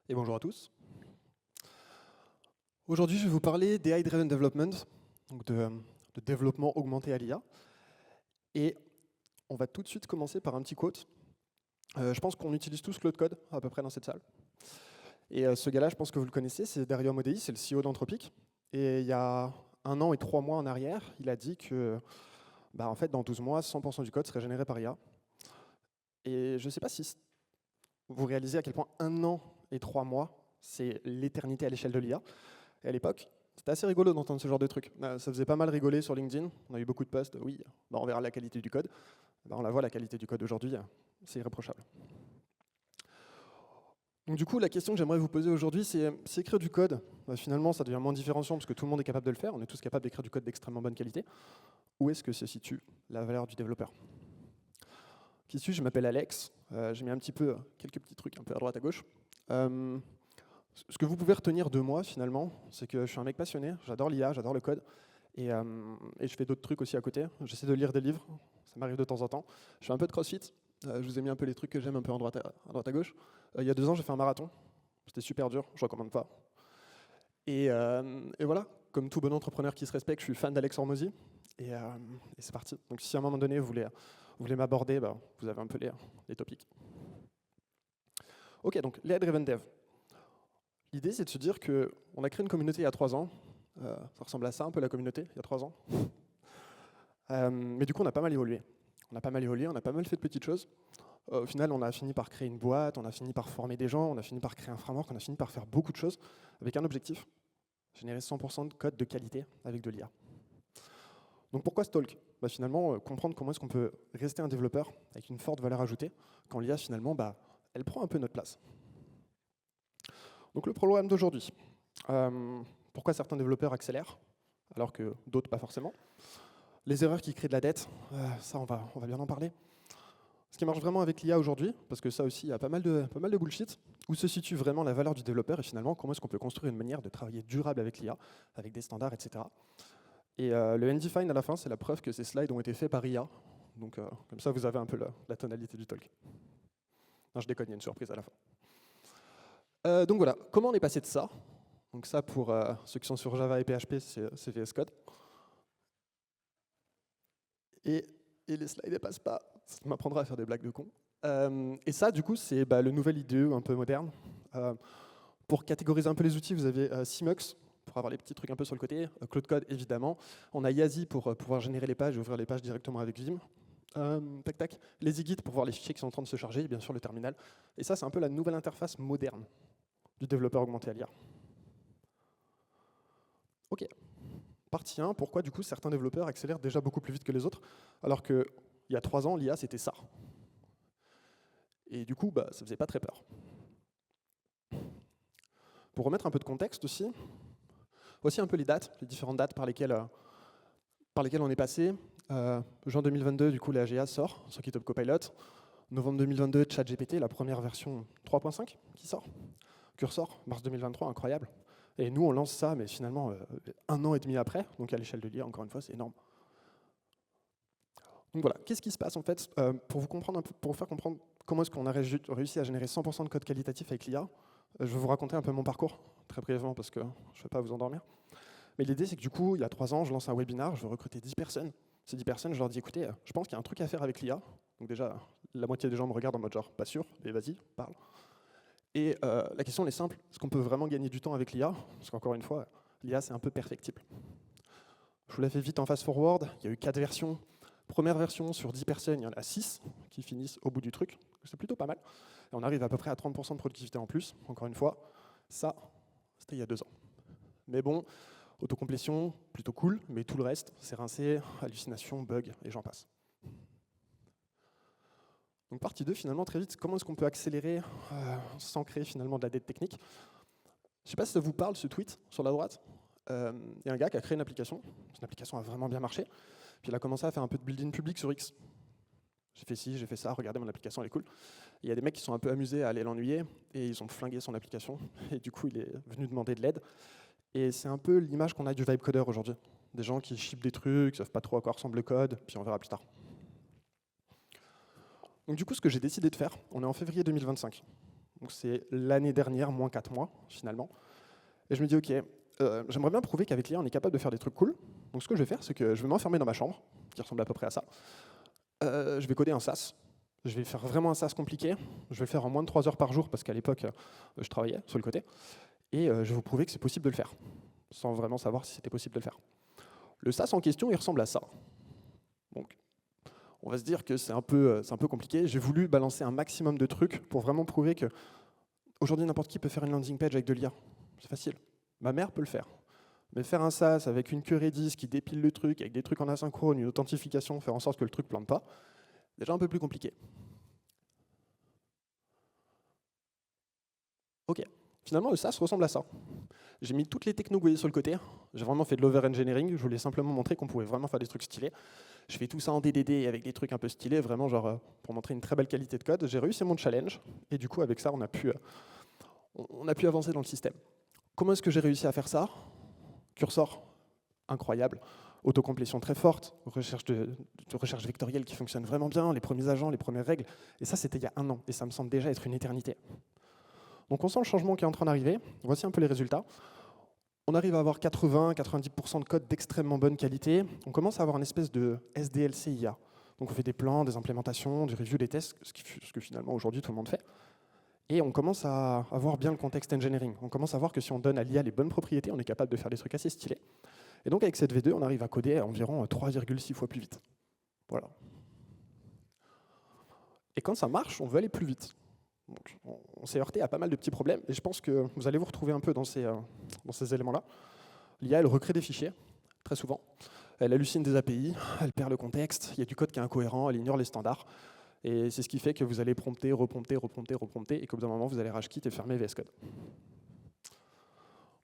Et bonjour à tous. Aujourd'hui, je vais vous parler d'AI-Driven Development, donc de développement augmenté à l'IA. Et on va tout de suite commencer par un petit quote. Je pense qu'on utilise tous Claude Code, à peu près dans cette salle. Et ce gars-là, je pense que vous le connaissez, c'est Dario Amodei, c'est le CEO d'Anthropic. Et il y a 1 an et 3 mois en arrière, il a dit que en fait, dans 12 mois, 100% du code serait généré par IA. Et je ne sais pas si vous réalisez à quel point 1 an et 3 mois, c'est l'éternité à l'échelle de l'IA. Et à l'époque, c'était assez rigolo d'entendre ce genre de truc. Ça faisait pas mal rigoler sur LinkedIn. On a eu beaucoup de posts. Oui, on verra la qualité du code. On la voit, la qualité du code aujourd'hui, c'est irréprochable. Donc du coup, la question que j'aimerais vous poser aujourd'hui, c'est si écrire du code, finalement, ça devient moins différenciant parce que tout le monde est capable de le faire. On est tous capables d'écrire du code d'extrêmement bonne qualité. Où est-ce que se situe la valeur du développeur? Qui suis-je? Je m'appelle Alex. J'ai mis un petit peu quelques petits trucs un peu à droite à gauche. Ce que vous pouvez retenir de moi, finalement, c'est que je suis un mec passionné, j'adore l'IA, j'adore le code, et je fais d'autres trucs aussi à côté. J'essaie de lire des livres, ça m'arrive de temps en temps. Je fais un peu de crossfit, je vous ai mis un peu les trucs que j'aime un peu à droite à gauche. Il y a 2 ans, j'ai fait un marathon, c'était super dur, je recommande pas. Et voilà, comme tout bon entrepreneur qui se respecte, je suis fan d'Alex Hormozy, et c'est parti. Donc si à un moment donné, vous voulez m'aborder, vous avez un peu les topics. Ok, donc l'AI Driven Dev. L'idée, c'est de se dire qu'on a créé une communauté il y a 3 ans. Ça ressemble à ça, un peu la communauté, il y a 3 ans. Mais du coup, on a pas mal évolué. On a pas mal fait de petites choses. Au final, on a fini par créer une boîte, on a fini par former des gens, on a fini par créer un framework, on a fini par faire beaucoup de choses avec un objectif, générer 100% de code de qualité avec de l'IA. Donc pourquoi ce talk? Finalement, comprendre comment est-ce qu'on peut rester un développeur avec une forte valeur ajoutée quand l'IA, finalement, elle prend un peu notre place. Donc le programme d'aujourd'hui. Pourquoi certains développeurs accélèrent, alors que d'autres pas forcément. Les erreurs qui créent de la dette, ça on va bien en parler. Ce qui marche vraiment avec l'IA aujourd'hui, parce que ça aussi, il y a pas mal de bullshit, où se situe vraiment la valeur du développeur et finalement comment est-ce qu'on peut construire une manière de travailler durable avec l'IA, avec des standards, etc. Et le N-Define à la fin, c'est la preuve que ces slides ont été faits par IA. Donc comme ça, vous avez un peu la tonalité du talk. Non, je déconne, il y a une surprise à la fin. Donc voilà, comment on est passé de ça? Donc ça, pour ceux qui sont sur Java et PHP, c'est VS Code. Et les slides ne passent pas. Ça m'apprendra à faire des blagues de con. Et ça, du coup, c'est le nouvel IDE un peu moderne. Pour catégoriser un peu les outils, vous avez Cmux, pour avoir les petits trucs un peu sur le côté. Claude Code, évidemment. On a Yazi pour pouvoir générer les pages et ouvrir les pages directement avec Vim. Tac, tac. Les Git pour voir les fichiers qui sont en train de se charger, et bien sûr le terminal. Et ça, c'est un peu la nouvelle interface moderne du développeur augmenté à l'IA. Ok. Partie 1, pourquoi du coup certains développeurs accélèrent déjà beaucoup plus vite que les autres, alors qu'il y a 3 ans, l'IA c'était ça. Et du coup, ça faisait pas très peur. Pour remettre un peu de contexte aussi, voici un peu les dates, les différentes dates par lesquelles on est passé. Juin 2022, du coup, la GA sort sur GitHub Copilot. Novembre 2022, ChatGPT, la première version 3.5 qui sort. Cursor, mars 2023, incroyable. Et nous, on lance ça, mais finalement, 1 an et demi après, donc à l'échelle de l'IA, encore une fois, c'est énorme. Donc voilà, qu'est-ce qui se passe en fait pour vous faire comprendre comment est-ce qu'on a réussi à générer 100% de code qualitatif avec l'IA. Je vais vous raconter un peu mon parcours, très brièvement, parce que je ne vais pas vous endormir. Mais l'idée, c'est que du coup, il y a 3 ans, je lance un webinar, je veux recruter 10 personnes. Ces 10 personnes, je leur dis, écoutez, je pense qu'il y a un truc à faire avec l'IA. Donc déjà, la moitié des gens me regardent en mode genre, pas sûr, mais vas-y, parle. Et la question, elle est simple, est-ce qu'on peut vraiment gagner du temps avec l'IA? Parce qu'encore une fois, l'IA, c'est un peu perfectible. Je vous la fais vite en fast-forward, il y a eu 4 versions. Première version, sur 10 personnes, il y en a 6 qui finissent au bout du truc. C'est plutôt pas mal. Et on arrive à peu près à 30% de productivité en plus. Encore une fois, ça, c'était il y a 2 ans. Mais bon, autocomplétion, plutôt cool, mais tout le reste, c'est rincé, hallucination, bug, et j'en passe. Donc partie 2, finalement, très vite, comment est-ce qu'on peut accélérer sans créer finalement de la dette technique? Je ne sais pas si ça vous parle, ce tweet, sur la droite. Il y a un gars qui a créé une application. Cette application a vraiment bien marché. Puis il a commencé à faire un peu de building public sur X. J'ai fait ci, j'ai fait ça, regardez mon application, elle est cool. Il y a des mecs qui sont un peu amusés à aller l'ennuyer et ils ont flingué son application. Et du coup, il est venu demander de l'aide. Et c'est un peu l'image qu'on a du vibe codeur aujourd'hui. Des gens qui shippent des trucs, qui savent pas trop à quoi ressemble le code, puis on verra plus tard. Donc du coup, ce que j'ai décidé de faire, on est en février 2025. Donc c'est l'année dernière, moins 4 mois, finalement. Et je me dis, OK, j'aimerais bien prouver qu'avec l'IA, on est capable de faire des trucs cool. Donc ce que je vais faire, c'est que je vais m'enfermer dans ma chambre, qui ressemble à peu près à ça. Je vais coder un SaaS. Je vais faire vraiment un SaaS compliqué. Je vais le faire en moins de 3 heures par jour, parce qu'à l'époque, je travaillais sur le côté. Et je vais vous prouver que c'est possible de le faire, sans vraiment savoir si c'était possible de le faire. Le SaaS en question, il ressemble à ça. Donc, on va se dire que c'est un peu compliqué. J'ai voulu balancer un maximum de trucs pour vraiment prouver que aujourd'hui, n'importe qui peut faire une landing page avec de l'IA. C'est facile. Ma mère peut le faire. Mais faire un SaaS avec une queue Redis qui dépile le truc, avec des trucs en asynchrone, une authentification, faire en sorte que le truc ne plante pas, déjà un peu plus compliqué. OK. Finalement, le SaaS ressemble à ça. J'ai mis toutes les technos que vous voyez sur le côté. J'ai vraiment fait de l'over-engineering. Je voulais simplement montrer qu'on pouvait vraiment faire des trucs stylés. Je fais tout ça en DDD avec des trucs un peu stylés, vraiment genre pour montrer une très belle qualité de code. J'ai réussi mon challenge. Et du coup, avec ça, on a pu avancer dans le système. Comment est-ce que j'ai réussi à faire ça? Cursor, incroyable. Autocomplétion très forte, recherche vectorielle qui fonctionne vraiment bien, les premiers agents, les premières règles. Et ça, c'était il y a 1 an. Et ça me semble déjà être une éternité. Donc on sent le changement qui est en train d'arriver. Voici un peu les résultats. On arrive à avoir 80-90% de code d'extrêmement bonne qualité. On commence à avoir une espèce de SDLC IA. Donc on fait des plans, des implémentations, du review des tests, ce que finalement aujourd'hui tout le monde fait. Et on commence à avoir bien le contexte engineering. On commence à voir que si on donne à l'IA les bonnes propriétés, on est capable de faire des trucs assez stylés. Et donc avec cette V2, on arrive à coder à environ 3,6 fois plus vite. Voilà. Et quand ça marche, on veut aller plus vite. Donc, on s'est heurté à pas mal de petits problèmes, et je pense que vous allez vous retrouver un peu dans ces éléments-là. L'IA, elle recrée des fichiers, très souvent. Elle hallucine des API, elle perd le contexte, il y a du code qui est incohérent, elle ignore les standards. Et c'est ce qui fait que vous allez prompter, reprompter, et qu'au bout d'un moment, vous allez rage quit et fermer VS Code.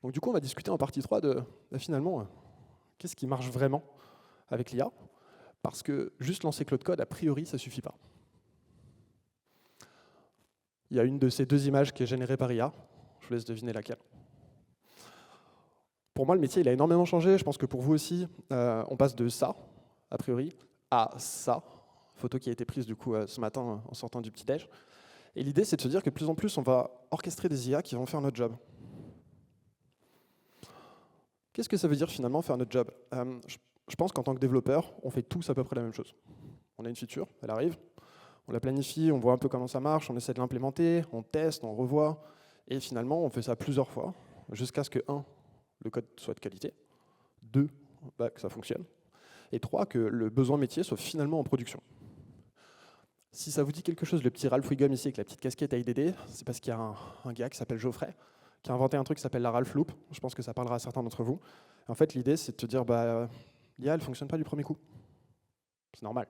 Donc du coup, on va discuter en partie 3 de finalement, qu'est-ce qui marche vraiment avec l'IA, parce que juste lancer Claude Code, a priori, ça ne suffit pas. Il y a une de ces 2 images qui est générée par IA. Je vous laisse deviner laquelle. Pour moi, le métier il a énormément changé. Je pense que pour vous aussi, on passe de ça, a priori, à ça. Photo qui a été prise du coup ce matin en sortant du petit-déj. Et l'idée, c'est de se dire que de plus en plus, on va orchestrer des IA qui vont faire notre job. Qu'est-ce que ça veut dire finalement faire notre job? Je pense qu'en tant que développeur, on fait tous à peu près la même chose. On a une feature, elle arrive, on la planifie, on voit un peu comment ça marche, on essaie de l'implémenter, on teste, on revoit, et finalement, on fait ça plusieurs fois, jusqu'à ce que 1, le code soit de qualité, 2, que ça fonctionne, et 3, que le besoin métier soit finalement en production. Si ça vous dit quelque chose, le petit Ralph Wiggum ici avec la petite casquette AIDD, c'est parce qu'il y a un gars qui s'appelle Geoffrey, qui a inventé un truc qui s'appelle la Ralph Loop. Je pense que ça parlera à certains d'entre vous. En fait, l'idée, c'est de te dire, l'IA, elle ne fonctionne pas du premier coup. C'est normal.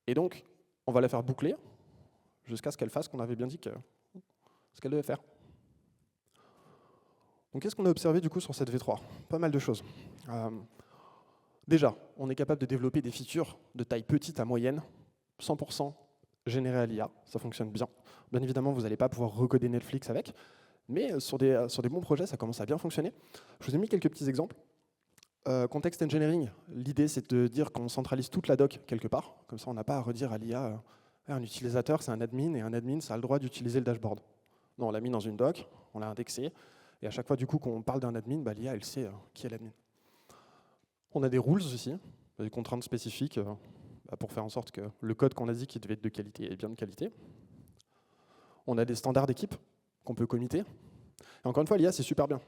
Et donc, on va la faire boucler jusqu'à ce qu'elle fasse ce qu'on avait bien dit ce qu'elle devait faire. Donc, qu'est-ce qu'on a observé du coup sur cette V3? Pas mal de choses. Déjà, on est capable de développer des features de taille petite à moyenne, 100% générées à l'IA, ça fonctionne bien. Bien évidemment, vous n'allez pas pouvoir recoder Netflix avec, mais sur des bons projets, ça commence à bien fonctionner. Je vous ai mis quelques petits exemples. Context engineering, l'idée c'est de dire qu'on centralise toute la doc quelque part, comme ça on n'a pas à redire à l'IA, un utilisateur c'est un admin, et un admin ça a le droit d'utiliser le dashboard. Non, on l'a mis dans une doc, on l'a indexé, et à chaque fois du coup qu'on parle d'un admin, l'IA elle sait qui est l'admin. On a des rules aussi, des contraintes spécifiques pour faire en sorte que le code qu'on a dit qu'il devait être de qualité est bien de qualité. On a des standards d'équipe qu'on peut committer. Et encore une fois, l'IA, c'est super bien.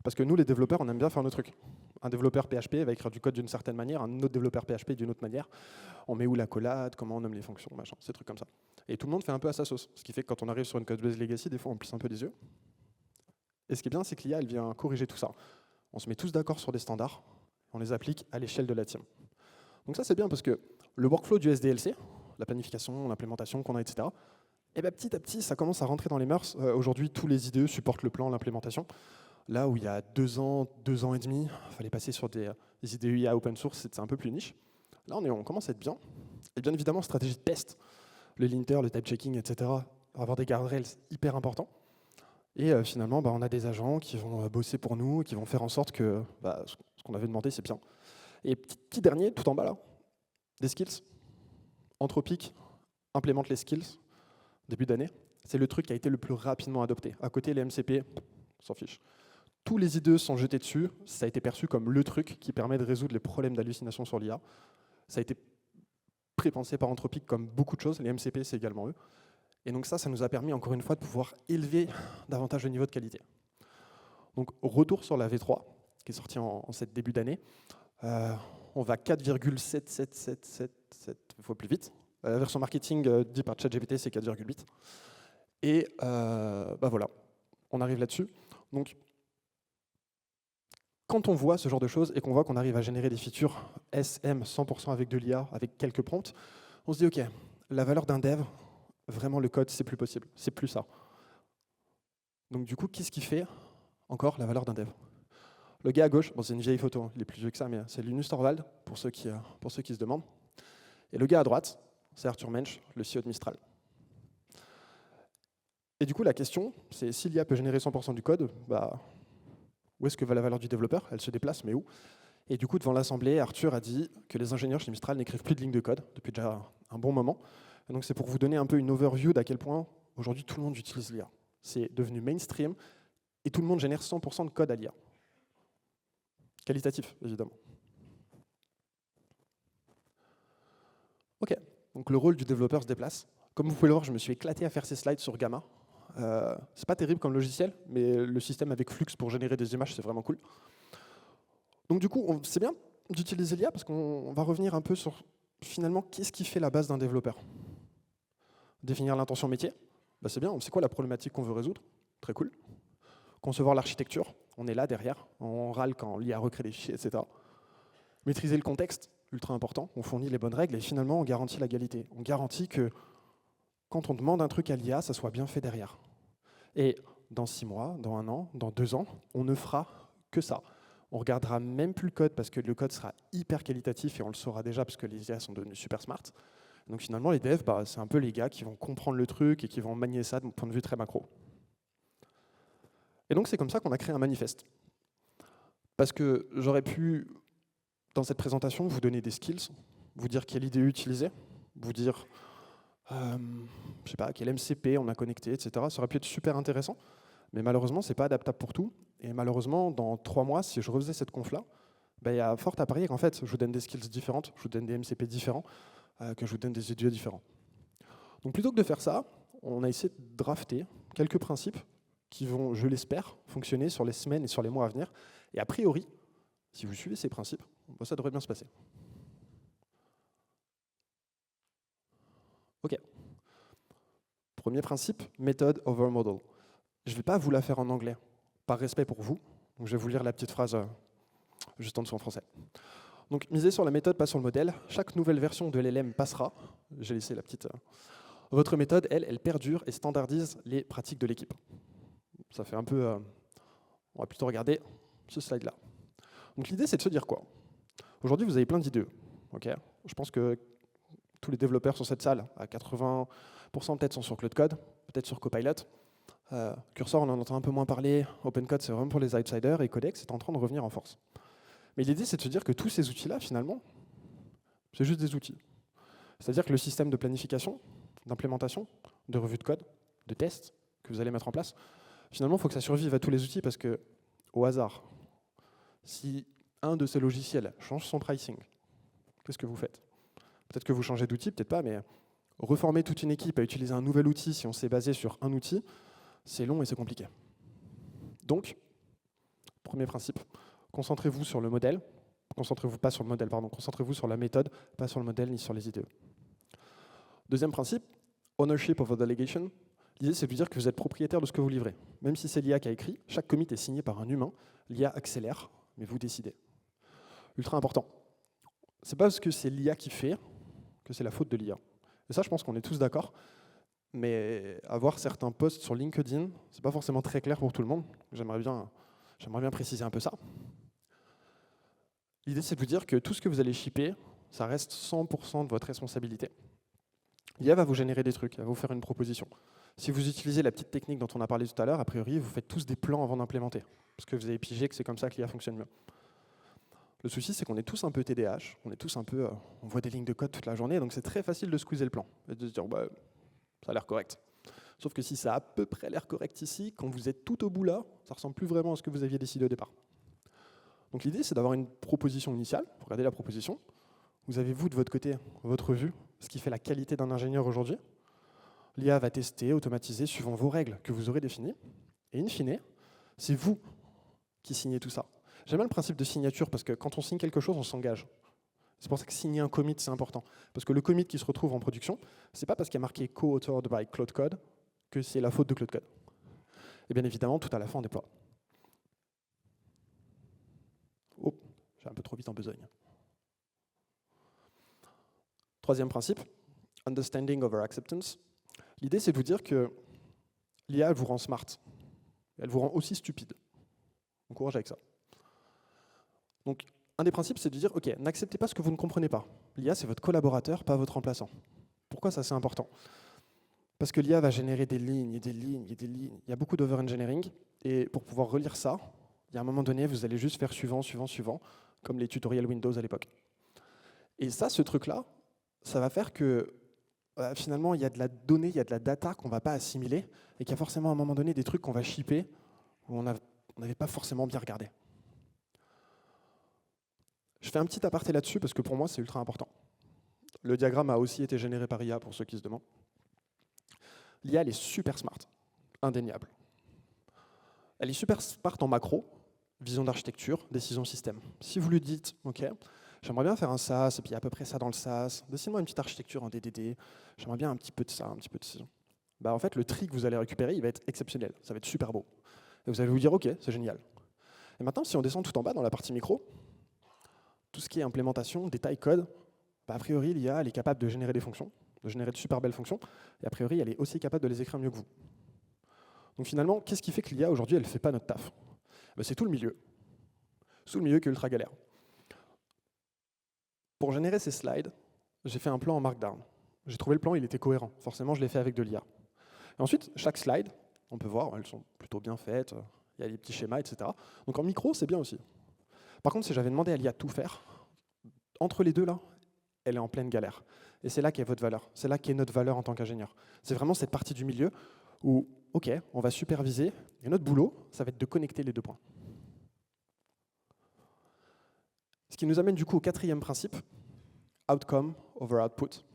Parce que nous, les développeurs, on aime bien faire nos trucs. Un développeur PHP va écrire du code d'une certaine manière, un autre développeur PHP d'une autre manière. On met où la collade, comment on nomme les fonctions, machin, ces trucs comme ça. Et tout le monde fait un peu à sa sauce. Ce qui fait que quand on arrive sur une code base legacy, des fois, on plisse un peu les yeux. Et ce qui est bien, c'est que l'IA, elle vient corriger tout ça. On se met tous d'accord sur des standards, on les applique à l'échelle de la team. Donc ça, c'est bien parce que le workflow du SDLC, la planification, l'implémentation qu'on a, etc., et petit à petit, ça commence à rentrer dans les mœurs. Aujourd'hui, tous les IDE supportent le plan, l'implémentation. Là où il y a 2 ans et demi, il fallait passer sur des IDE IA open source, c'était un peu plus niche. Là, on commence à être bien. Et bien évidemment, stratégie de test, le linter, le type checking, etc., avoir des guardrails hyper importants. Et finalement, on a des agents qui vont bosser pour nous, qui vont faire en sorte que ce qu'on avait demandé, c'est bien. Et petit dernier, tout en bas là, des skills. Anthropic implémente les skills début d'année. c'est le truc qui a été le plus rapidement adopté. À côté, les MCP, on s'en fiche. Tous les IDE sont jetés dessus, ça a été perçu comme le truc qui permet de résoudre les problèmes d'hallucination sur l'IA. Ça a été prépensé par Anthropic comme beaucoup de choses, les MCP c'est également eux. Et donc ça nous a permis encore une fois de pouvoir élever davantage le niveau de qualité. Donc retour sur la V3, qui est sortie en cette début d'année. On va 4,7777 fois plus vite. La version marketing dit par ChatGPT, c'est 4,8. Et voilà, on arrive là-dessus. Donc, quand on voit ce genre de choses et qu'on voit qu'on arrive à générer des features SM 100% avec de l'IA, avec quelques prompts, on se dit, OK, la valeur d'un dev, vraiment le code, c'est plus possible, c'est plus ça. Donc du coup, qu'est-ce qui fait encore la valeur d'un dev? Le gars à gauche, bon, c'est une vieille photo, il est plus vieux que ça, mais c'est Linus Torvald, pour ceux qui se demandent. Et le gars à droite, c'est Arthur Mensch, le CEO de Mistral. Et du coup, la question, c'est si l'IA peut générer 100% du code, où est-ce que va la valeur du développeur? Elle se déplace, mais où? Et du coup, devant l'Assemblée, Arthur a dit que les ingénieurs chez Mistral n'écrivent plus de lignes de code depuis déjà un bon moment. Et donc c'est pour vous donner un peu une overview d'à quel point aujourd'hui tout le monde utilise l'IA. C'est devenu mainstream et tout le monde génère 100% de code à l'IA. Qualitatif, évidemment. Ok, donc le rôle du développeur se déplace. Comme vous pouvez le voir, je me suis éclaté à faire ces slides sur Gamma. C'est pas terrible comme logiciel, mais le système avec Flux pour générer des images, c'est vraiment cool. Donc du coup, c'est bien d'utiliser l'IA parce qu'on va revenir un peu sur finalement qu'est-ce qui fait la base d'un développeur. Définir l'intention métier, c'est bien, c'est quoi la problématique qu'on veut résoudre? Très cool. Concevoir l'architecture, on est là derrière, on râle quand l'IA recrée des fichiers, etc. Maîtriser le contexte, ultra important, on fournit les bonnes règles et finalement on garantit la qualité. On garantit que quand on demande un truc à l'IA, ça soit bien fait derrière. Et dans 6 mois, dans 1 an, dans 2 ans, on ne fera que ça. On regardera même plus le code parce que le code sera hyper qualitatif et on le saura déjà parce que les IA sont devenus super smart. Donc finalement, les devs, c'est un peu les gars qui vont comprendre le truc et qui vont manier ça d'un point de vue très macro. Et donc c'est comme ça qu'on a créé un manifeste. Parce que j'aurais pu, dans cette présentation, vous donner des skills, vous dire quelle IDE utiliser, vous dire, je sais pas, quel MCP on a connecté, etc. Ça aurait pu être super intéressant, mais malheureusement, c'est pas adaptable pour tout. Et malheureusement, dans 3 mois, si je refaisais cette conf-là, il y a fort à parier qu'en fait, je vous donne des skills différentes, je vous donne des MCP différents, que je vous donne des IDE différents. Donc plutôt que de faire ça, on a essayé de drafter quelques principes qui vont, je l'espère, fonctionner sur les semaines et sur les mois à venir. Et a priori, si vous suivez ces principes, ça devrait bien se passer. OK. Premier principe, method over model. Je ne vais pas vous la faire en anglais, par respect pour vous. Donc je vais vous lire la petite phrase juste en dessous en français. Donc misez sur la méthode, pas sur le modèle. Chaque nouvelle version de l'LM passera. J'ai laissé la petite... Votre méthode, elle perdure et standardise les pratiques de l'équipe. Ça fait un peu... on va plutôt regarder ce slide-là. Donc l'idée, c'est de se dire quoi? Aujourd'hui, vous avez plein d'IDE. Okay, je pense que tous les développeurs sur cette salle, à 80% peut-être, sont sur Cloud Code, peut-être sur Copilot. Cursor, on en entend un peu moins parler. OpenCode, c'est vraiment pour les outsiders. Et Codex est en train de revenir en force. Mais l'idée, c'est de se dire que tous ces outils-là, finalement, c'est juste des outils. C'est-à-dire que le système de planification, d'implémentation, de revue de code, de tests que vous allez mettre en place, finalement, il faut que ça survive à tous les outils parce que, au hasard, si un de ces logiciels change son pricing, qu'est-ce que vous faites? Peut-être que vous changez d'outil, peut-être pas, mais reformer toute une équipe à utiliser un nouvel outil si on s'est basé sur un outil, c'est long et c'est compliqué. Donc, premier principe, concentrez-vous sur le modèle, concentrez-vous pas sur le modèle, pardon, concentrez-vous sur la méthode, pas sur le modèle ni sur les IDE. Deuxième principe, ownership of a delegation. L'idée, c'est de dire que vous êtes propriétaire de ce que vous livrez. Même si c'est l'IA qui a écrit, chaque commit est signé par un humain, l'IA accélère, mais vous décidez. Ultra important. C'est pas parce que c'est l'IA qui fait que c'est la faute de l'IA. Et ça, je pense qu'on est tous d'accord. Mais avoir certains posts sur LinkedIn, c'est pas forcément très clair pour tout le monde. J'aimerais bien préciser un peu ça. L'idée, c'est de vous dire que tout ce que vous allez shipper, ça reste 100% de votre responsabilité. L'IA va vous générer des trucs, elle va vous faire une proposition. Si vous utilisez la petite technique dont on a parlé tout à l'heure, a priori, vous faites tous des plans avant d'implémenter, parce que vous avez pigé que c'est comme ça que l'IA fonctionne mieux. Le souci, c'est qu'on est tous un peu TDAH, on est tous un peu, on voit des lignes de code toute la journée, donc c'est très facile de squeezer le plan et de se dire, ça a l'air correct. Sauf que si ça a à peu près l'air correct ici, quand vous êtes tout au bout là, ça ressemble plus vraiment à ce que vous aviez décidé au départ. Donc l'idée, c'est d'avoir une proposition initiale. Regardez la proposition. Vous avez, vous, de votre côté, votre vue, ce qui fait la qualité d'un ingénieur aujourd'hui. L'IA va tester, automatiser, suivant vos règles que vous aurez définies. Et in fine, c'est vous qui signez tout ça. J'aime bien le principe de signature, parce que quand on signe quelque chose, on s'engage. C'est pour ça que signer un commit, c'est important. Parce que le commit qui se retrouve en production, c'est pas parce qu'il y a marqué co-authored by Claude Code que c'est la faute de Claude Code. Et bien évidemment, tout à la fin, on déploie. Oh, j'ai un peu trop vite en besogne. Troisième principe, understanding over acceptance. L'idée, c'est de vous dire que l'IA, elle vous rend smart. Elle vous rend aussi stupide. Bon courage avec ça. Donc, un des principes, c'est de dire, OK, n'acceptez pas ce que vous ne comprenez pas. L'IA, c'est votre collaborateur, pas votre remplaçant. Pourquoi ça, c'est important? Parce que l'IA va générer des lignes et des lignes et des lignes. Il y a beaucoup d'over-engineering. Et pour pouvoir relire ça, il y a un moment donné, vous allez juste faire suivant, suivant, suivant, comme les tutoriels Windows à l'époque. Et ça, ce truc-là, ça va faire que finalement, il y a de la donnée, il y a de la data qu'on ne va pas assimiler et qu'il y a forcément à un moment donné des trucs qu'on va shipper où on n'avait pas forcément bien regardé. Je fais un petit aparté là-dessus parce que pour moi, c'est ultra important. Le diagramme a aussi été généré par IA pour ceux qui se demandent. L'IA, elle est super smart, indéniable. Elle est super smart en macro, vision d'architecture, décision système. Si vous lui dites, OK, j'aimerais bien faire un SaaS, et puis à peu près ça dans le SaaS, dessine-moi une petite architecture en DDD, j'aimerais bien un petit peu de ça, un petit peu de ça. Bah, en fait, le tri que vous allez récupérer, il va être exceptionnel, ça va être super beau. Et vous allez vous dire, OK, c'est génial. Et maintenant, si on descend tout en bas dans la partie micro, tout ce qui est implémentation, détail, code, bah, a priori, l'IA, elle est capable de générer des fonctions, de générer de super belles fonctions, et a priori, elle est aussi capable de les écrire mieux que vous. Donc finalement, qu'est-ce qui fait que l'IA, aujourd'hui, elle ne fait pas notre taf? Bah, c'est tout le milieu. Tout le milieu qui est ultra galère. Pour générer ces slides, j'ai fait un plan en Markdown. J'ai trouvé le plan, il était cohérent. Forcément, je l'ai fait avec de l'IA. Et ensuite, chaque slide, on peut voir, elles sont plutôt bien faites, il y a des petits schémas, etc. Donc en micro, c'est bien aussi. Par contre, si j'avais demandé à l'IA de tout faire, entre les deux, là, elle est en pleine galère. Et c'est là qu'est votre valeur. C'est là qu'est notre valeur en tant qu'ingénieur. C'est vraiment cette partie du milieu où, OK, on va superviser, et notre boulot, ça va être de connecter les deux points. Ce qui nous amène du coup au quatrième principe, outcome over output.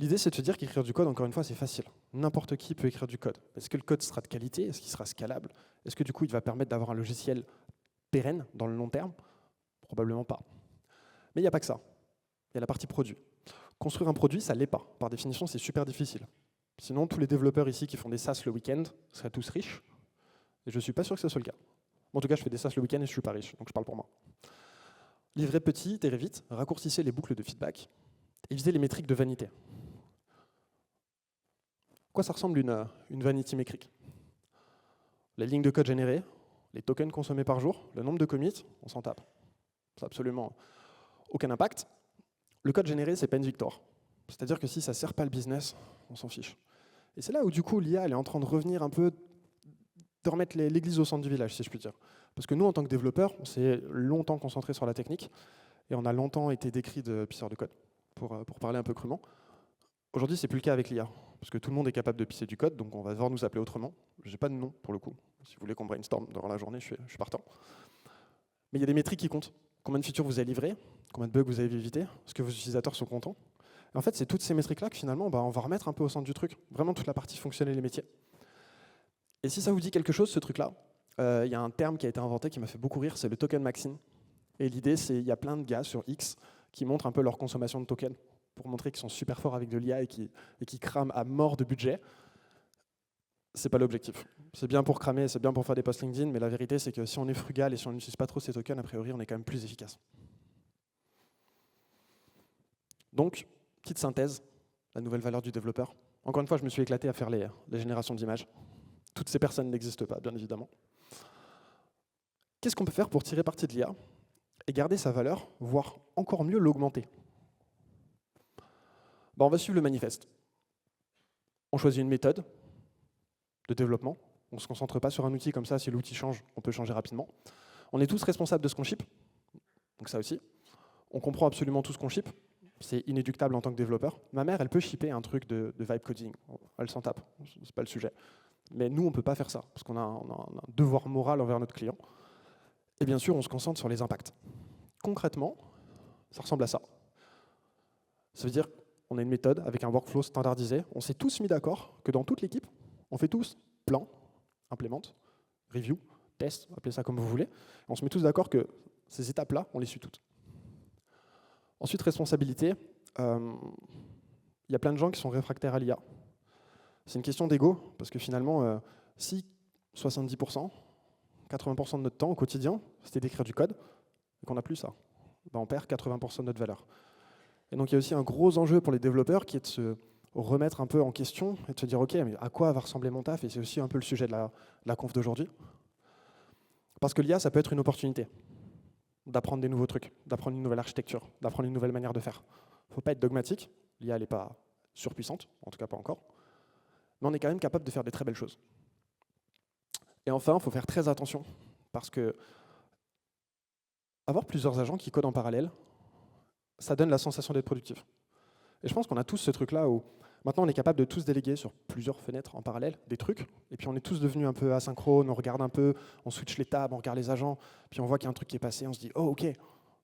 L'idée, c'est de se dire qu'écrire du code, encore une fois, c'est facile. N'importe qui peut écrire du code. Est-ce que le code sera de qualité? Est-ce qu'il sera scalable? Est-ce que du coup, il va permettre d'avoir un logiciel pérenne dans le long terme? Probablement pas. Mais il n'y a pas que ça. Il y a la partie produit. Construire un produit, ça ne l'est pas. Par définition, c'est super difficile. Sinon, tous les développeurs ici qui font des SaaS le week-end seraient tous riches. Et je ne suis pas sûr que ce soit le cas. En tout cas, je fais des SaaS le week-end et je ne suis pas riche, donc je parle pour moi. Livrez petit, itérez vite, raccourcissez les boucles de feedback et visez les métriques de vanité. À quoi ça ressemble une vanity métrique? La ligne de code générée, les tokens consommés par jour, le nombre de commits, on s'en tape. Ça n'a absolument aucun impact. Le code généré, c'est pas une victoire. C'est-à-dire que si ça ne sert pas le business, on s'en fiche. Et c'est là où du coup l'IA elle est en train de revenir un peu, de remettre l'église au centre du village, si je puis dire. Parce que nous, en tant que développeurs, on s'est longtemps concentré sur la technique et on a longtemps été décrits de pisseurs de code, pour parler un peu crûment. Aujourd'hui, c'est plus le cas avec l'IA, parce que tout le monde est capable de pisser du code, donc on va devoir nous appeler autrement. Je n'ai pas de nom, pour le coup. Si vous voulez qu'on brainstorm durant la journée, je suis partant. Mais il y a des métriques qui comptent. Combien de features vous avez livrées, combien de bugs vous avez évités, est-ce que vos utilisateurs sont contents. Et en fait, c'est toutes ces métriques-là que finalement, on va remettre un peu au centre du truc, vraiment toute la partie fonctionnelle et métier. Et si ça vous dit quelque chose, ce truc-là, il y a un terme qui a été inventé qui m'a fait beaucoup rire, c'est le token maxing. Et l'idée, c'est qu'il y a plein de gars sur X qui montrent un peu leur consommation de tokens pour montrer qu'ils sont super forts avec de l'IA et qui crament à mort de budget. C'est pas l'objectif. C'est bien pour cramer, c'est bien pour faire des posts LinkedIn, mais la vérité, c'est que si on est frugal et si on n'utilise pas trop ces tokens, a priori, on est quand même plus efficace. Donc, petite synthèse, la nouvelle valeur du développeur. Encore une fois, je me suis éclaté à faire les générations d'images. Toutes ces personnes n'existent pas, bien évidemment. Qu'est-ce qu'on peut faire pour tirer parti de l'IA et garder sa valeur, voire encore mieux l'augmenter? On va suivre le manifeste. On choisit une méthode de développement. On ne se concentre pas sur un outil comme ça. Si l'outil change, on peut changer rapidement. On est tous responsables de ce qu'on ship. Donc ça aussi. On comprend absolument tout ce qu'on ship. c'est inéductable en tant que développeur. Ma mère, elle peut shipper un truc de vibe coding. Elle s'en tape, c'est pas le sujet. Mais nous, on ne peut pas faire ça, parce qu'on a un devoir moral envers notre client. Et bien sûr, on se concentre sur les impacts. Concrètement, ça ressemble à ça. Ça veut dire qu'on a une méthode avec un workflow standardisé. On s'est tous mis d'accord que dans toute l'équipe, on fait tous plan, implément, review, test, appelez ça comme vous voulez. On se met tous d'accord que ces étapes-là, on les suit toutes. Ensuite, responsabilité. Il y a plein de gens qui sont réfractaires à l'IA. C'est une question d'ego, parce que finalement, si 70%, 80% de notre temps au quotidien, c'était d'écrire du code, et qu'on n'a plus ça, ben on perd 80% de notre valeur. Et donc il y a aussi un gros enjeu pour les développeurs qui est de se remettre un peu en question et de se dire ok, mais à quoi va ressembler mon taf? Et c'est aussi un peu le sujet de la conf d'aujourd'hui. Parce que l'IA, ça peut être une opportunité d'apprendre des nouveaux trucs, d'apprendre une nouvelle architecture, d'apprendre une nouvelle manière de faire. Il ne faut pas être dogmatique, l'IA elle n'est pas surpuissante, en tout cas pas encore, mais on est quand même capable de faire des très belles choses. Et enfin, il faut faire très attention, parce que avoir plusieurs agents qui codent en parallèle, ça donne la sensation d'être productif. Et je pense qu'on a tous ce truc-là où maintenant on est capable de tous déléguer sur plusieurs fenêtres en parallèle des trucs, et puis on est tous devenus un peu asynchrone, on regarde un peu, on switch les tables, on regarde les agents, puis on voit qu'il y a un truc qui est passé, on se dit « Oh ok,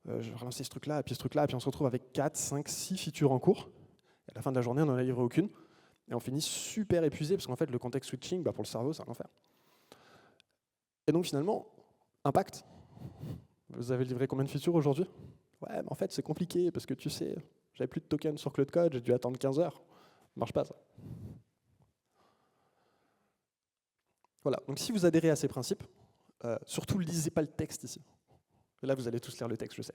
je vais relancer ce truc-là, et puis ce truc-là », et puis on se retrouve avec 4, 5, 6 features en cours, et à la fin de la journée on n'en a livré aucune, et on finit super épuisé, parce qu'en fait le contexte switching, pour le cerveau, c'est un enfer. Et donc finalement, impact. Vous avez livré combien de features aujourd'hui? Ouais, mais en fait c'est compliqué, parce que tu sais, j'avais plus de tokens sur Cloud Code, j'ai dû attendre 15 heures. Ça marche pas ça. Voilà, donc si vous adhérez à ces principes, surtout lisez pas le texte ici. Et là vous allez tous lire le texte, je sais.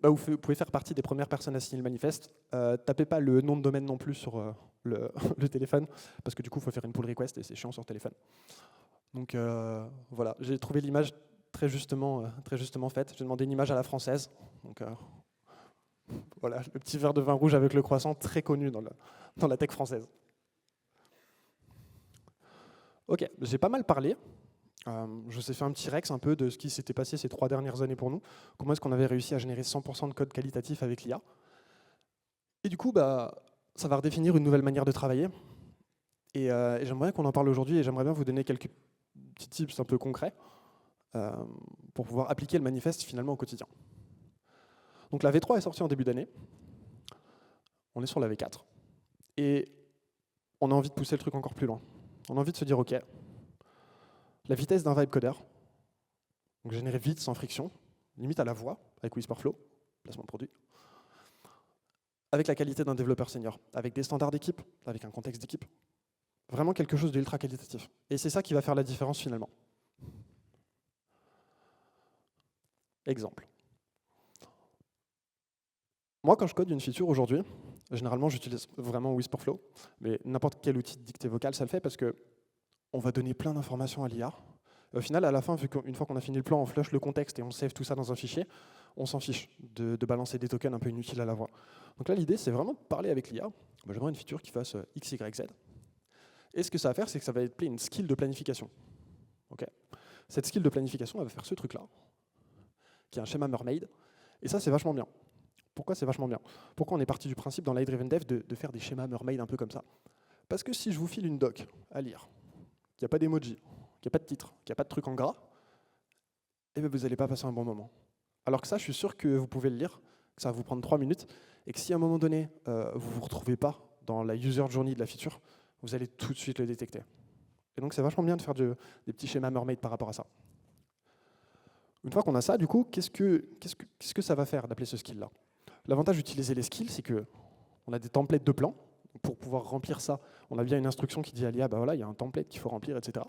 Vous pouvez faire partie des premières personnes à signer le manifeste. Tapez pas le nom de domaine non plus sur le téléphone, parce que du coup il faut faire une pull request et c'est chiant sur téléphone. Donc voilà, j'ai trouvé l'image très justement faite. J'ai demandé une image à la française. Donc voilà, le petit verre de vin rouge avec le croissant, très connu dans la tech française. Ok, j'ai pas mal parlé. Je vous ai fait un petit rex un peu de ce qui s'était passé ces 3 dernières années pour nous. Comment est-ce qu'on avait réussi à générer 100% de code qualitatif avec l'IA. Et du coup, ça va redéfinir une nouvelle manière de travailler. Et j'aimerais qu'on en parle aujourd'hui et j'aimerais bien vous donner quelques petits tips un peu concrets pour pouvoir appliquer le manifeste finalement au quotidien. Donc la V3 est sortie en début d'année. On est sur la V4. Et on a envie de pousser le truc encore plus loin. On a envie de se dire, ok, la vitesse d'un vibe coder, donc générer vite, sans friction, limite à la voix, avec Whisperflow, placement de produit, avec la qualité d'un développeur senior, avec des standards d'équipe, avec un contexte d'équipe. Vraiment quelque chose d'ultra qualitatif. Et c'est ça qui va faire la différence finalement. Exemple. Moi, quand je code une feature aujourd'hui, généralement j'utilise vraiment Whisperflow, mais n'importe quel outil de dictée vocale, ça le fait parce qu'on va donner plein d'informations à l'IA. Au final, à la fin, vu qu'une fois qu'on a fini le plan, on flush le contexte et on save tout ça dans un fichier, on s'en fiche de balancer des tokens un peu inutiles à la voix. Donc là, l'idée, c'est vraiment de parler avec l'IA. J'aimerais une feature qui fasse X, Y, Z. Et ce que ça va faire, c'est que ça va appeler une skill de planification. Okay, cette skill de planification, elle va faire ce truc-là, qui est un schéma mermaid. Et ça, c'est vachement bien. Pourquoi c'est vachement bien? Pourquoi on est parti du principe dans l'AI-Driven Dev de faire des schémas mermaid un peu comme ça? Parce que si je vous file une doc à lire, qu'il n'y a pas d'emoji, qu'il n'y a pas de titre, qu'il n'y a pas de truc en gras, eh bien vous n'allez pas passer un bon moment. Alors que ça, je suis sûr que vous pouvez le lire, que ça va vous prendre 3 minutes, et que si à un moment donné, vous ne vous retrouvez pas dans la user journey de la feature, vous allez tout de suite le détecter. Et donc c'est vachement bien de faire des petits schémas mermaid par rapport à ça. Une fois qu'on a ça, du coup, qu'est-ce que ça va faire d'appeler ce skill-là? L'avantage d'utiliser les skills, c'est qu'on a des templates de plans. Pour pouvoir remplir ça, on a bien une instruction qui dit à l'IA, voilà, il y a un template qu'il faut remplir, etc.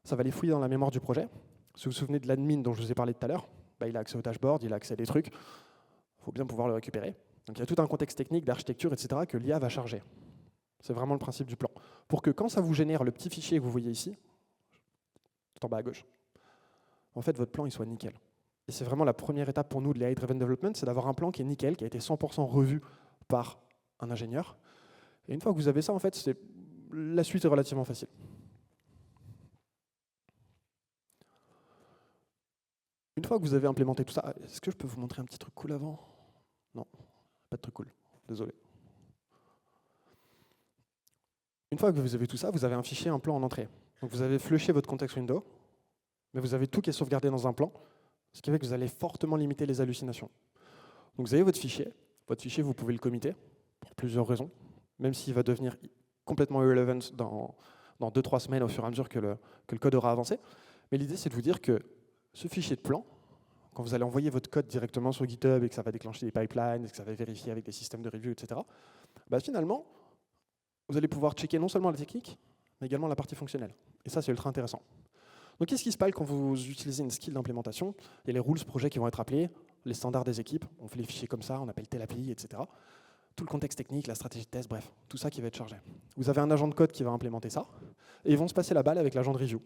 Ça va les fouiller dans la mémoire du projet. Si vous vous souvenez de l'admin dont je vous ai parlé tout à l'heure, il a accès au dashboard, il a accès à des trucs. Il faut bien pouvoir le récupérer. Donc il y a tout un contexte technique, d'architecture, etc. que l'IA va charger. C'est vraiment le principe du plan. Pour que quand ça vous génère le petit fichier que vous voyez ici, tout en bas à gauche, en fait, votre plan il soit nickel. Et c'est vraiment la première étape pour nous de l'AI-Driven Development, c'est d'avoir un plan qui est nickel, qui a été 100% revu par un ingénieur. Et une fois que vous avez ça, en fait, la suite est relativement facile. Une fois que vous avez implémenté tout ça, est-ce que je peux vous montrer un petit truc cool avant? Pas de truc cool, désolé. Une fois que vous avez tout ça, vous avez un fichier, un plan en entrée. Donc vous avez flushé votre context window, mais vous avez tout qui est sauvegardé dans un plan, ce qui fait que vous allez fortement limiter les hallucinations. Donc vous avez votre fichier, vous pouvez le committer pour plusieurs raisons, même s'il va devenir complètement irrelevant dans 2-3 semaines au fur et à mesure que le code aura avancé. Mais l'idée, c'est de vous dire que ce fichier de plan, quand vous allez envoyer votre code directement sur GitHub et que ça va déclencher des pipelines, et que ça va vérifier avec des systèmes de review, etc., bah finalement, vous allez pouvoir checker non seulement la technique, mais également la partie fonctionnelle. Et ça, c'est ultra intéressant. Donc, qu'est-ce qui se passe quand vous utilisez une skill d'implémentation? Il y a les rules projets qui vont être appelés, les standards des équipes, on fait les fichiers comme ça, on appelle telle API, etc. Tout le contexte technique, la stratégie de test, bref, tout ça qui va être chargé. Vous avez un agent de code qui va implémenter ça, et ils vont se passer la balle avec l'agent de review.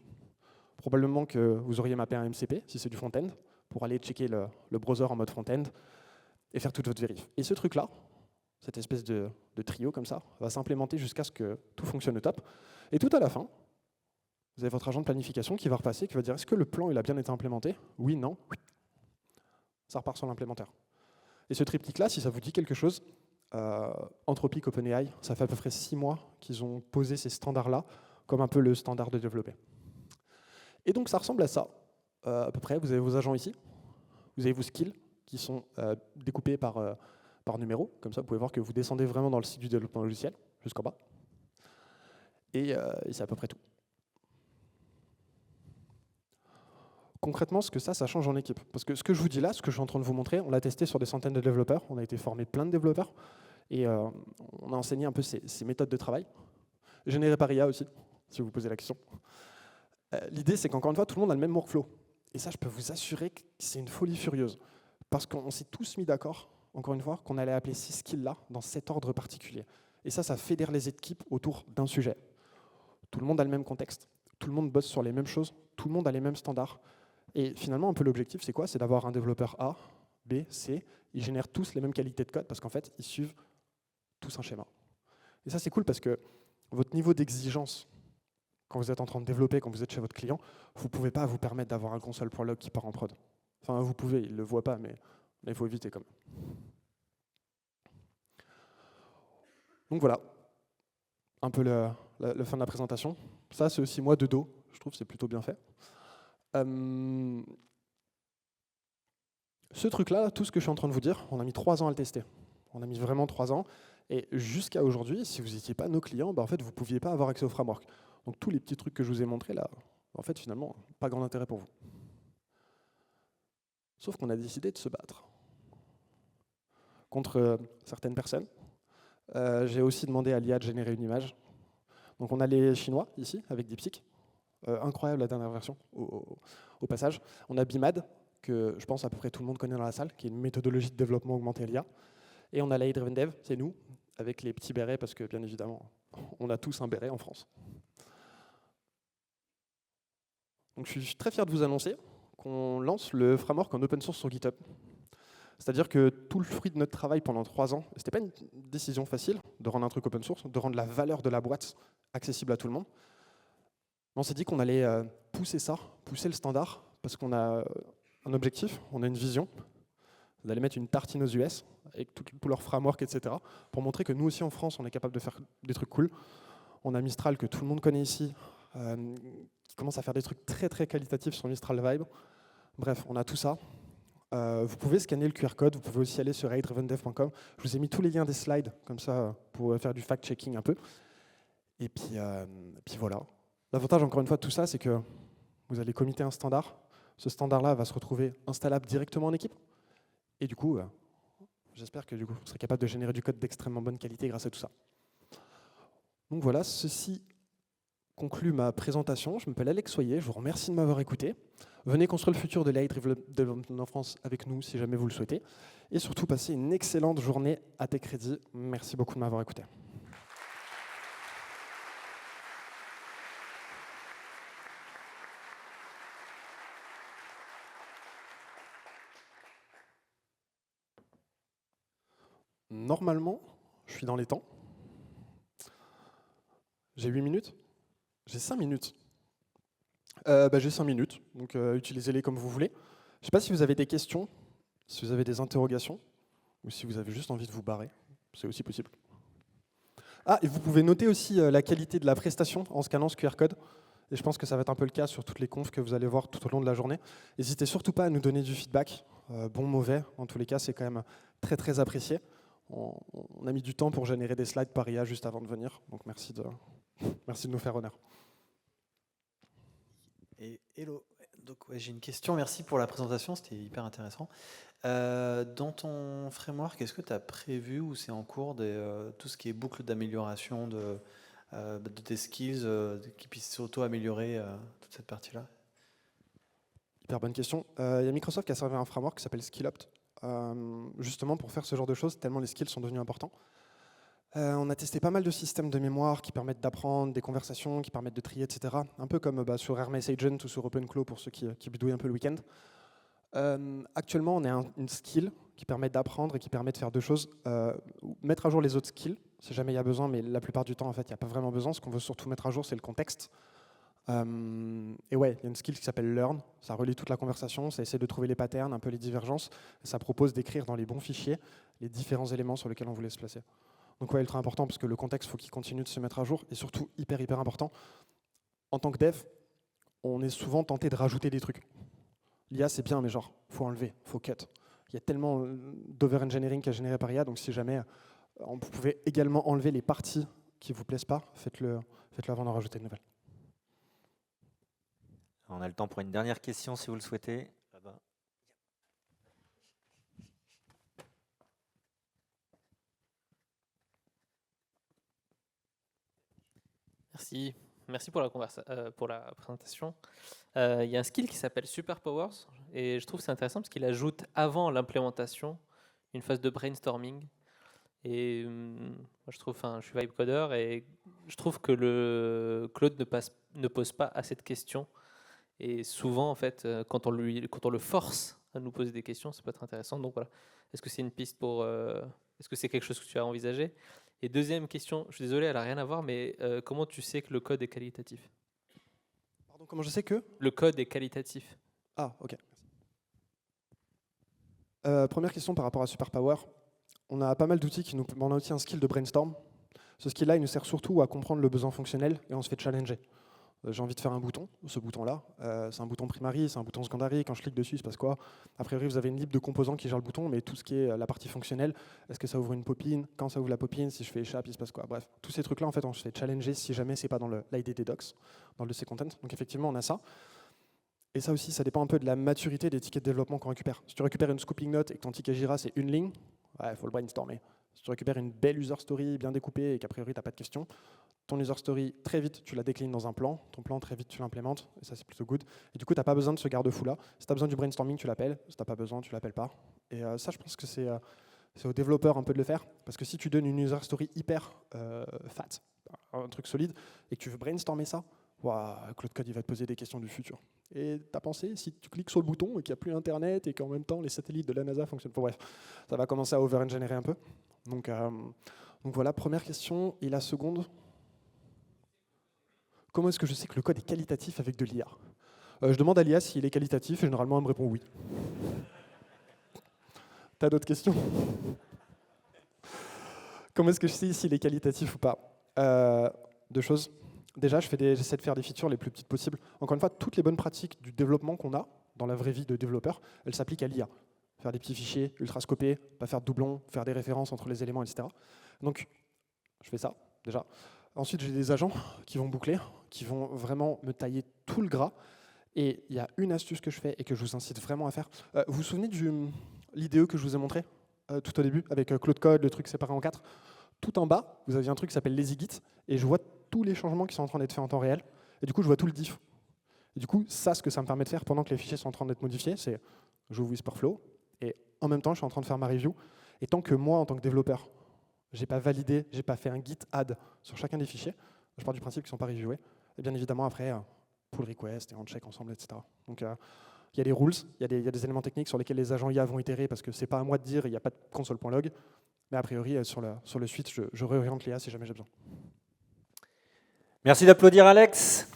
Probablement que vous auriez mappé un MCP, si c'est du front-end, pour aller checker le browser en mode front-end et faire toute votre vérif. Et ce truc-là, cette espèce de trio comme ça, va s'implémenter jusqu'à ce que tout fonctionne au top. Et tout à la fin, vous avez votre agent de planification qui va repasser, qui va dire est-ce que le plan il a bien été implémenté? Oui, non. Oui. Ça repart sur l'implémentaire. Et ce triptyque-là, si ça vous dit quelque chose, Anthropic, OpenAI, ça fait à peu près 6 mois qu'ils ont posé ces standards-là comme un peu le standard de développer. Et donc ça ressemble à ça, à peu près. Vous avez vos agents ici, vous avez vos skills qui sont découpés par numéro. Comme ça, vous pouvez voir que vous descendez vraiment dans le cycle du développement logiciel, jusqu'en bas. Et c'est à peu près tout. Concrètement, ce que ça change en équipe. Parce que ce que je vous dis là, ce que je suis en train de vous montrer, on l'a testé sur des centaines de développeurs, on a été formé plein de développeurs, et on a enseigné un peu ces méthodes de travail. Généré par IA aussi, si vous posez la question. L'idée, c'est qu'encore une fois, tout le monde a le même workflow. Et ça, je peux vous assurer que c'est une folie furieuse. Parce qu'on s'est tous mis d'accord, encore une fois, qu'on allait appeler ces skills-là dans cet ordre particulier. Et ça fédère les équipes autour d'un sujet. Tout le monde a le même contexte, tout le monde bosse sur les mêmes choses, tout le monde a les mêmes standards. Et finalement, un peu l'objectif, c'est quoi? C'est d'avoir un développeur A, B, C, ils génèrent tous les mêmes qualités de code parce qu'en fait, ils suivent tous un schéma. Et ça, c'est cool parce que votre niveau d'exigence, quand vous êtes en train de développer, quand vous êtes chez votre client, vous ne pouvez pas vous permettre d'avoir un console prologue qui part en prod. Enfin, vous pouvez, il ne le voit pas, mais il faut éviter quand même. Donc voilà, un peu le fin de la présentation. Ça, c'est aussi moi de dos, je trouve que c'est plutôt bien fait. Ce truc-là, tout ce que je suis en train de vous dire, on a mis 3 ans à le tester. On a mis vraiment 3 ans. Et jusqu'à aujourd'hui, si vous n'étiez pas nos clients, en fait, vous ne pouviez pas avoir accès au framework. Donc tous les petits trucs que je vous ai montrés là, en fait, finalement, pas grand intérêt pour vous. Sauf qu'on a décidé de se battre contre certaines personnes. J'ai aussi demandé à l'IA de générer une image. Donc on a les Chinois ici, avec DeepSeek. Incroyable la dernière version, au passage. On a BIMAD, que je pense à peu près tout le monde connaît dans la salle, qui est une méthodologie de développement augmenté l'IA. Et on a l'AI Driven Dev, c'est nous, avec les petits bérets, parce que bien évidemment, on a tous un béret en France. Donc je suis très fier de vous annoncer qu'on lance le framework en open source sur GitHub. C'est-à-dire que tout le fruit de notre travail pendant 3 ans, ce n'était pas une décision facile de rendre un truc open source, de rendre la valeur de la boîte accessible à tout le monde. On s'est dit qu'on allait pousser ça, pousser le standard, parce qu'on a un objectif, on a une vision, d'aller mettre une tartine aux US, avec tout leur framework, etc., pour montrer que nous aussi en France, on est capable de faire des trucs cool. On a Mistral, que tout le monde connaît ici, qui commence à faire des trucs très très qualitatifs sur Mistral Vibe. Bref, on a tout ça. Vous pouvez scanner le QR code, vous pouvez aussi aller sur aidrivendev.com. Je vous ai mis tous les liens des slides, comme ça, pour faire du fact-checking un peu. Et puis voilà. L'avantage, encore une fois, de tout ça, c'est que vous allez committer un standard. Ce standard-là va se retrouver installable directement en équipe. Et du coup, j'espère que vous serez capable de générer du code d'extrêmement bonne qualité grâce à tout ça. Donc voilà, ceci conclut ma présentation. Je m'appelle Alex Soyer, je vous remercie de m'avoir écouté. Venez construire le futur de l'AI Development en France avec nous si jamais vous le souhaitez. Et surtout, passez une excellente journée à TechReady. Merci beaucoup de m'avoir écouté. Normalement, je suis dans les temps. J'ai 8 minutes. J'ai 5 minutes. J'ai 5 minutes, donc utilisez-les comme vous voulez. Je ne sais pas si vous avez des questions, si vous avez des interrogations. ou si vous avez juste envie de vous barrer, c'est aussi possible. Ah, et vous pouvez noter aussi la qualité de la prestation en scannant ce QR code. Et je pense que ça va être un peu le cas sur toutes les confs que vous allez voir tout au long de la journée. N'hésitez surtout pas à nous donner du feedback, bon, mauvais. En tous les cas, c'est quand même très, très apprécié. On a mis du temps pour générer des slides par IA juste avant de venir. Donc merci de nous faire honneur. Et hello. Donc ouais, j'ai une question. Merci pour la présentation, c'était hyper intéressant. Dans ton framework, est-ce que tu as prévu ou c'est en cours tout ce qui est boucle d'amélioration de tes skills qui puissent s'auto-améliorer toute cette partie-là? Hyper bonne question. Il y a Microsoft qui a servi un framework qui s'appelle SkillOpt, justement pour faire ce genre de choses, tellement les skills sont devenus importants. On a testé pas mal de systèmes de mémoire qui permettent d'apprendre, des conversations, qui permettent de trier, etc. Un peu comme sur Hermes Agent ou sur OpenClaw pour ceux qui bidouillent un peu le week-end. Actuellement, on a une skill qui permet d'apprendre et qui permet de faire deux choses. Mettre à jour les autres skills, si jamais il y a besoin, mais la plupart du temps, en fait, il n'y a pas vraiment besoin. Ce qu'on veut surtout mettre à jour, c'est le contexte. Et ouais, il y a une skill qui s'appelle Learn. Ça relie toute la conversation, ça essaie de trouver les patterns, un peu les divergences. Et ça propose d'écrire dans les bons fichiers les différents éléments sur lesquels on voulait se placer. Donc ouais, ultra important, parce que le contexte, il faut qu'il continue de se mettre à jour. Et surtout, hyper important, en tant que dev, on est souvent tenté de rajouter des trucs. L'IA, c'est bien, mais genre, faut enlever, faut cut. Il y a tellement d'over-engineering qui est généré par IA, donc si jamais vous pouvez également enlever les parties qui ne vous plaisent pas, faites-le avant d'en rajouter de nouvelles. On a le temps pour une dernière question, si vous le souhaitez. Merci pour la présentation. Il y a un skill qui s'appelle Superpowers et je trouve que c'est intéressant parce qu'il ajoute avant l'implémentation une phase de brainstorming. Et moi je suis vibe codeur et je trouve que Claude ne pose pas assez de questions. Et souvent, en fait, quand on le force à nous poser des questions, ça peut être intéressant. Donc voilà, est-ce que c'est une piste est-ce que c'est quelque chose que tu as envisagé? Et deuxième question, je suis désolé, elle n'a rien à voir, mais comment tu sais que le code est qualitatif? Pardon, comment je sais que le code est qualitatif? Ah, ok. Première question par rapport à Superpower. On a pas mal d'outils on a aussi un skill de brainstorm. Ce skill-là, il nous sert surtout à comprendre le besoin fonctionnel et on se fait challenger. J'ai envie de faire un bouton, ce bouton-là, c'est un bouton primary, c'est un bouton secondary, quand je clique dessus, il se passe quoi? A priori, vous avez une lib de composants qui gère le bouton, mais tout ce qui est la partie fonctionnelle, est-ce que ça ouvre une popine? Quand ça ouvre la popine, si je fais échappe, il se passe quoi? Bref, tous ces trucs-là, en fait, on se fait challenger si jamais c'est pas dans l'ID des docs, dans le dossier content. Donc effectivement, on a ça. Et ça aussi, ça dépend un peu de la maturité des tickets de développement qu'on récupère. Si tu récupères une scooping note et que ton ticket Jira, c'est une ligne, il faut le brainstormer. Si tu récupères une belle user story bien découpée et qu'a priori, tu n'as pas de questions, ton user story, très vite, tu la déclines dans un plan. Ton plan, très vite, tu l'implémentes. Et ça, c'est plutôt good. Et du coup, tu n'as pas besoin de ce garde-fou-là. Si tu as besoin du brainstorming, tu l'appelles. Si tu n'as pas besoin, tu ne l'appelles pas. Et ça, je pense que c'est aux développeurs un peu de le faire. Parce que si tu donnes une user story hyper fat, un truc solide, et que tu veux brainstormer ça, Claude Code, il va te poser des questions du futur. Et tu as pensé, si tu cliques sur le bouton et qu'il n'y a plus Internet et qu'en même temps, les satellites de la NASA fonctionnent. Bref, ça va commencer à over-engineer un peu. Donc voilà, première question. Et la seconde, comment est-ce que je sais que le code est qualitatif avec de l'IA? Je demande à l'IA s'il est qualitatif et généralement elle me répond oui. T'as d'autres questions? Comment est-ce que je sais s'il est qualitatif ou pas? Deux choses. Déjà, j'essaie de faire des features les plus petites possibles. Encore une fois, toutes les bonnes pratiques du développement qu'on a dans la vraie vie de développeur, elles s'appliquent à l'IA. Faire des petits fichiers, ultrascopés, pas faire de doublons, faire des références entre les éléments, etc. Donc, je fais ça, déjà. Ensuite, j'ai des agents qui vont boucler, qui vont vraiment me tailler tout le gras. Et il y a une astuce que je fais et que je vous incite vraiment à faire. Vous vous souvenez de l'IDE que je vous ai montré tout au début, avec Claude Code, le truc séparé en 4? Tout en bas, vous aviez un truc qui s'appelle LazyGit, et je vois tous les changements qui sont en train d'être faits en temps réel. Et du coup, je vois tout le diff. Et du coup, ce que ça me permet de faire pendant que les fichiers sont en train d'être modifiés, c'est j'ouvre Whisperflow, et en même temps, je suis en train de faire ma review. Et tant que moi, en tant que développeur, j'ai pas validé, j'ai pas fait un git add sur chacun des fichiers, je pars du principe qu'ils ne sont pas reviewés. Et bien évidemment, après, pull request et on check ensemble, etc. Donc, il y a des rules, il y a des éléments techniques sur lesquels les agents IA vont itérer parce que c'est pas à moi de dire, il n'y a pas de console.log. Mais a priori, sur le suite, je réoriente l'IA si jamais j'ai besoin. Merci d'applaudir Alex.